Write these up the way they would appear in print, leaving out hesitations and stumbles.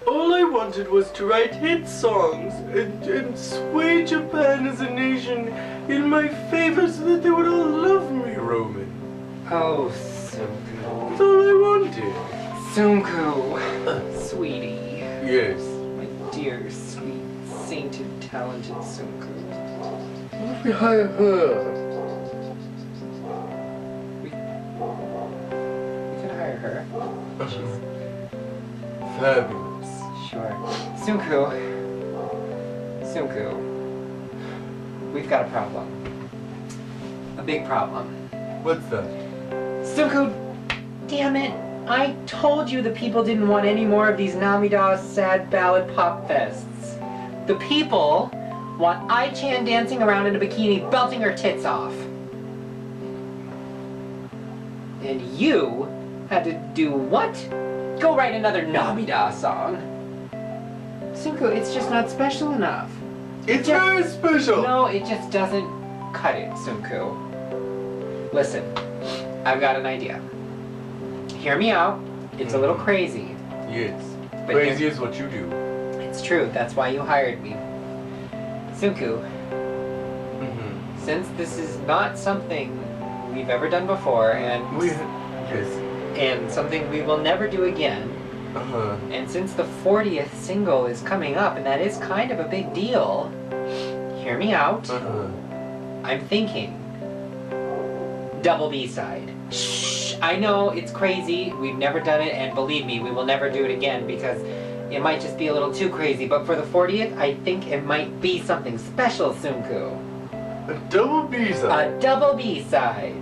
All I wanted was to write hit songs and sway Japan as a nation in my favor so that they would all love me, Roman. Oh, Sunku. That's all I wanted. Sunku. Sweetie. Yes. My dear, sweet, sainted, talented Sunku. What if we hire her? We could hire her. She's Fabulous. sure. Sunku. We've got a problem. A big problem. What's that? Sunku, damn it. I told you the people didn't want any more of these Namida sad ballad pop fests. The people want Ai-chan dancing around in a bikini, belting her tits off. And you had to do what? Go write another Namida song. Sunku, it's just not special enough. It's very special! No, it just doesn't cut it, Sunku. Listen, I've got an idea. Hear me out. It's a little crazy. Yes. But Crazy is what you do. It's true. That's why you hired me. Sunku, since this is not something we've ever done before, and and something we will never do again, and since the 40th single is coming up, and that is kind of a big deal, hear me out. I'm thinking double B-side. Shh! I know it's crazy. We've never done it, and believe me, we will never do it again because it might just be a little too crazy. But for the 40th, I think it might be something special, Sunku. A double B-side? A double B-side.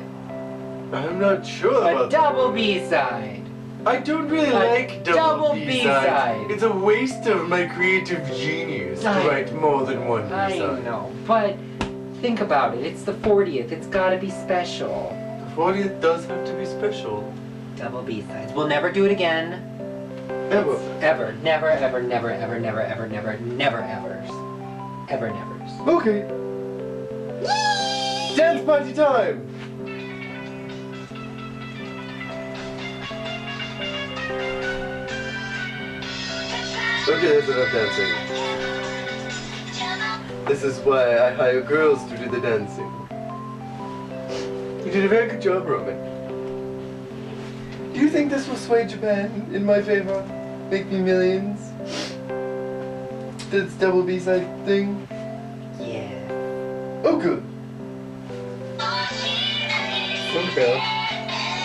I'm not sure about A double B-side. I don't really like double B-side. It's a waste of my creative genius to write more than one B-side. I know, but think about it. It's the 40th. It's gotta be special. The 40th does have to be special. Double B-sides. We'll never do it again. Ever. Ever. Never, ever, never, ever, never, ever, never, never, evers. Ever, nevers. Okay. Dance party time! Okay, that's enough dancing. This is why I hire girls to do the dancing. You did a very good job, Roman. Do you think this will sway Japan in my favor? Make me millions? This double B-side thing? Yeah. Oh, good. Okay.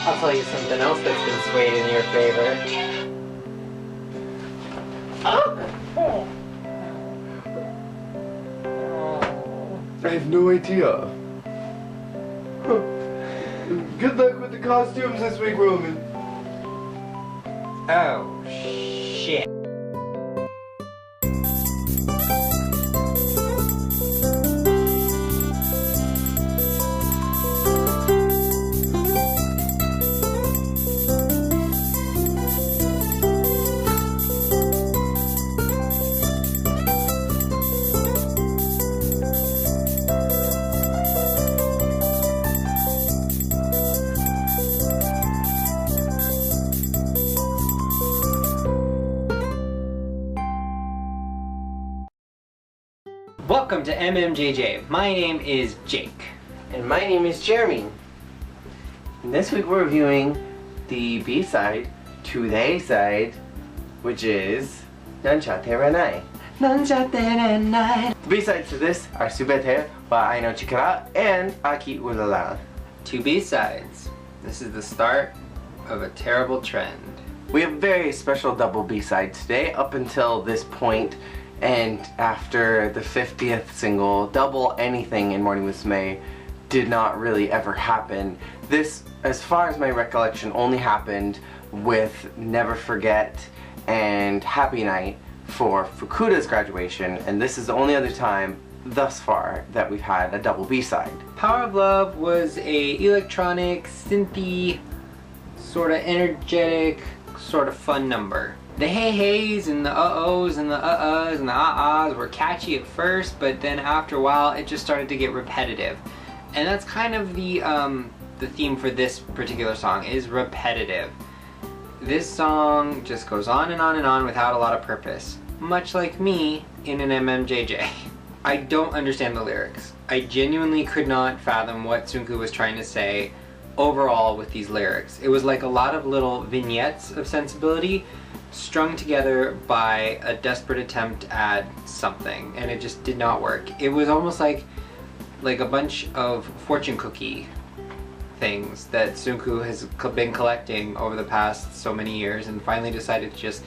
I'll tell you something else that's been swayed in your favor. I have no idea. Good luck with the costumes this week, Roman. Oh, shit. Welcome to MMJJ. My name is Jake. And my name is Jermeeth. And this week we're reviewing the B-side to the A-side, which is Nanchatte Renai. Nanchatte Renai. The B-sides to this are Subete by Chikara and Aki Urara. Two B-sides. This is the start of a terrible trend. We have a very special double B-side today. Up until this point, and after the 50th single, double anything in Morning Musume did not really ever happen. This, as far as my recollection, only happened with Never Forget and Happy Night for Fukuda's graduation, and this is the only other time thus far that we've had a double B-side. Power of Love was a electronic, synthy, sort of energetic, sort of fun number. The hey-heys and the uh-ohs and the uh-uhs and the ah-ahs were catchy at first, but then after a while it just started to get repetitive. And that's kind of the theme for this particular song, is repetitive. This song just goes on and on and on without a lot of purpose. Much like me in an MMJJ. I don't understand the lyrics. I genuinely could not fathom what Tsunku was trying to say overall with these lyrics. It was like a lot of little vignettes of sensibility strung together by a desperate attempt at something, and it just did not work. It was almost like a bunch of fortune cookie things that Tsunku has been collecting over the past so many years and finally decided to just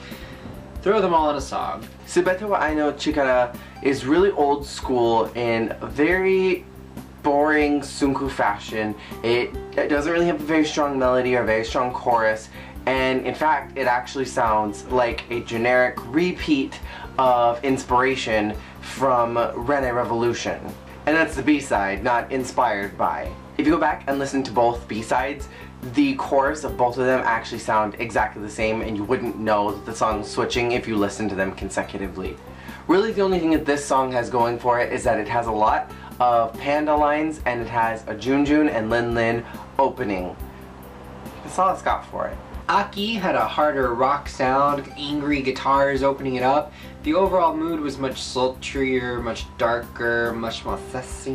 throw them all in a song. Subete wa Ai no Chikara is really old school in a very boring Tsunku fashion. It doesn't really have a very strong melody or a very strong chorus, and in fact it actually sounds like a generic repeat of Inspiration from Renai Revolution. And that's the B-side, not inspired by. If you go back and listen to both B-sides, the chorus of both of them actually sound exactly the same, and you wouldn't know that the song's switching if you listen to them consecutively. Really the only thing that this song has going for it is that it has a lot of panda lines, and it has a Junjun and Lin Lin opening. That's all it's got for it. Aki had a harder rock sound, angry guitars opening it up. The overall mood was much sultrier, much darker, much more sassy.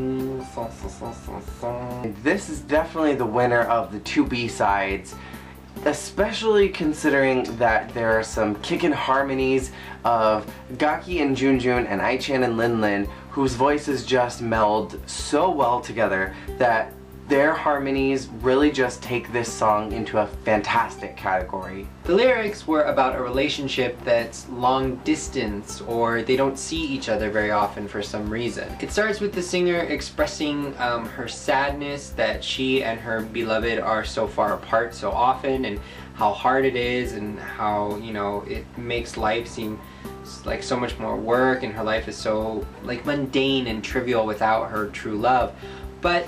This is definitely the winner of the two B-sides, especially considering that there are some kickin' harmonies of Gaki and Junjun and Aichan and Lin Lin, whose voices just meld so well together that their harmonies really just take this song into a fantastic category. The lyrics were about a relationship that's long distance, or they don't see each other very often for some reason. It starts with the singer expressing her sadness that she and her beloved are so far apart so often, and how hard it is, and how, you know, it makes life seem like so much more work, and her life is so like mundane and trivial without her true love. But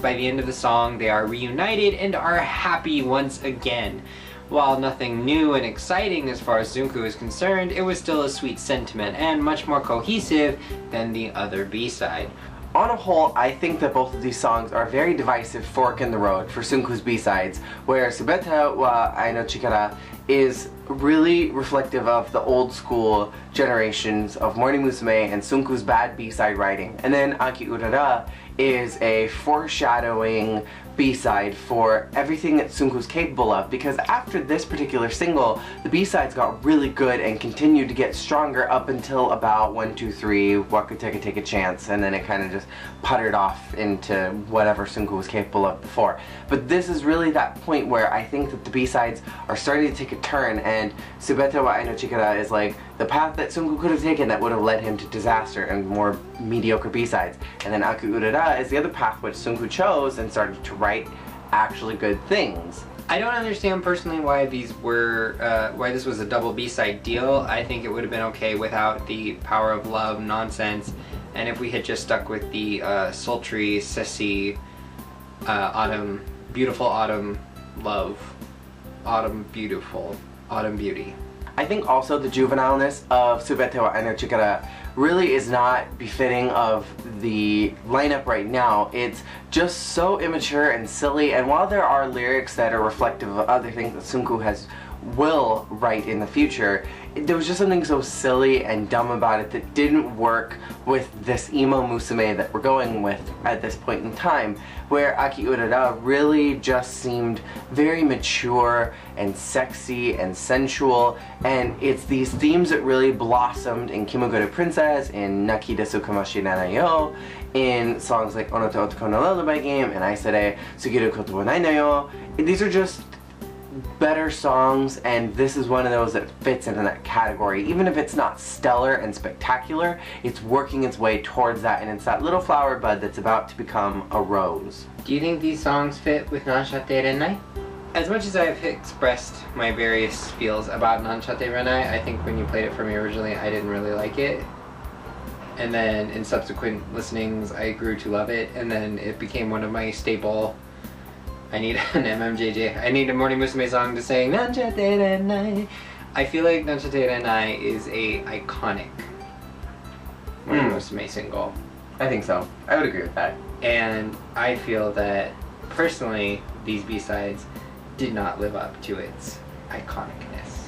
by the end of the song, they are reunited and are happy once again. While nothing new and exciting as far as Tsunku is concerned, it was still a sweet sentiment and much more cohesive than the other B-side. On a whole, I think that both of these songs are a very divisive fork in the road for Tsunku's B-sides, where Subete wa Ai no Chikara is really reflective of the old school generations of Morning Musume and Tsunku's bad B-side writing. And then Aki Urara is a foreshadowing B-side for everything that Tsunku's capable of, because after this particular single, the B-sides got really good and continued to get stronger up until about 1, 2, 3, What Could Take a Chance, and then it kind of just puttered off into whatever Tsunku was capable of before. But this is really that point where I think that the B-sides are starting to take a turn, and Subete wa Ai no Chikara is like the path that Tsunku could have taken that would have led him to disaster and more mediocre B-sides. And then Aki Urara is the other path which Tsunku chose and started to write actually good things. I don't understand personally why these were, why this was a double B-side deal. I think it would have been okay without the power of love nonsense, and if we had just stuck with the sultry, sissy, autumn, beautiful autumn love, autumn beautiful, autumn beauty. I think also the juvenileness of Subete wa Ai no Chikara really is not befitting of the lineup right now. It's just so immature and silly, and while there are lyrics that are reflective of other things that Tsunku will write in the future, there was just something so silly and dumb about it that didn't work with this emo musume that we're going with at this point in time, where Aki Urara really just seemed very mature and sexy and sensual, and it's these themes that really blossomed in Kimagure Princess, in Naki Desu Kamoshiranai Yo, in songs like Onote Otoko no Lullaby Game and Aisare Sugiru Koto wa Nai no Yo. These are just better songs, and this is one of those that fits into that category. Even if it's not stellar and spectacular, it's working its way towards that, and it's that little flower bud that's about to become a rose. Do you think these songs fit with Nanchatte Renai? As much as I've expressed my various feels about Nanchatte Renai, I think when you played it for me originally, I didn't really like it. And then in subsequent listenings, I grew to love it, and then it became one of my staple. I need an MMJJ. I need a Morning Musume song to sing Nanchatte Renai. I feel like Nanchatte Renai is a iconic Morning Musume single. I think so. I would agree with that. And I feel that, personally, these B-sides did not live up to its iconicness?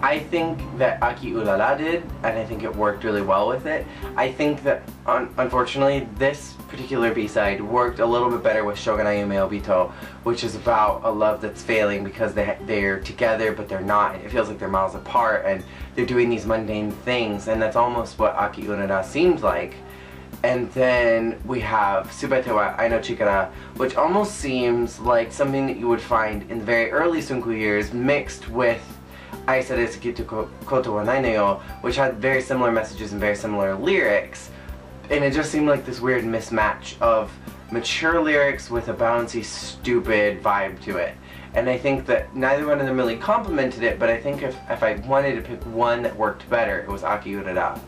I think that Aki Urara did, and I think it worked really well with it. I think that, unfortunately, this particular B-side worked a little bit better with Shogun Ayume Obito, which is about a love that's failing because they're together but they're not. It feels like they're miles apart and they're doing these mundane things, and that's almost what Aki Urara seemed like. And then we have Subete wa Ai no Chikara, which almost seems like something that you would find in the very early Sunku years mixed with Aisa de Sakitu Koto wa Nai no yo, which had very similar messages and very similar lyrics. And it just seemed like this weird mismatch of mature lyrics with a bouncy, stupid vibe to it. And I think that neither one of them really complimented it, but I think if I wanted to pick one that worked better, it was Aki Urara.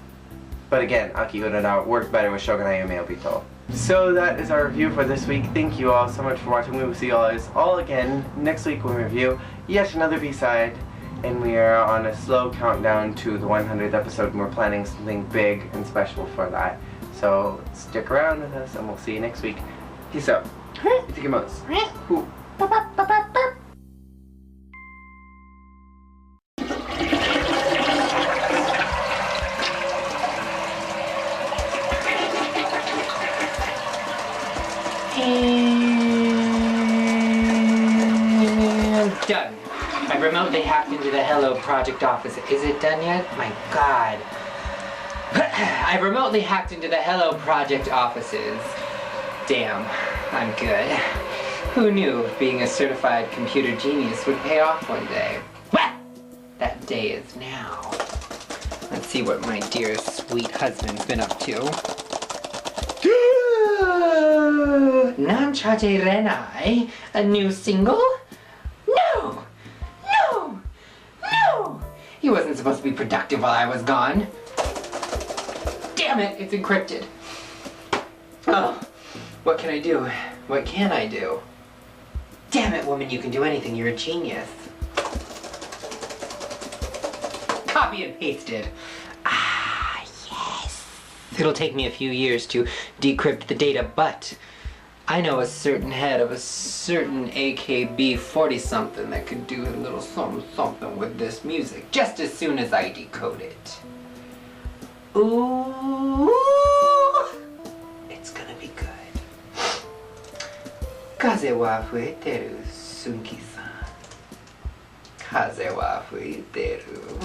But again, Aki Urara worked better with Shogun Ayume Obito. So that is our review for this week. Thank you all so much for watching. We will see you all again next week when we review yet another B-side. And we are on a slow countdown to the 100th episode, and we're planning something big and special for that. So stick around with us, and we'll see you next week. Peace out. Itakimasu. And done. I remotely hacked into the Hello Project office. Is it done yet? My God. I remotely hacked into the Hello Project offices. Damn, I'm good. Who knew being a certified computer genius would pay off one day? Well, that day is now. Let's see what my dear sweet husband's been up to. Nanchatte Renai? A new single? No! No! No! He wasn't supposed to be productive while I was gone. Damn it, it's encrypted. Oh, what can I do? What can I do? Damn it, woman, you can do anything. You're a genius. Copy and pasted. Ah, yes. It'll take me a few years to decrypt the data, but I know a certain head of a certain AKB 40-something that could do a little something with this music just as soon as I decode it. Ooh, it's gonna be good. Kaze wa fueteru, Sunki-san. Kaze wa fueteru.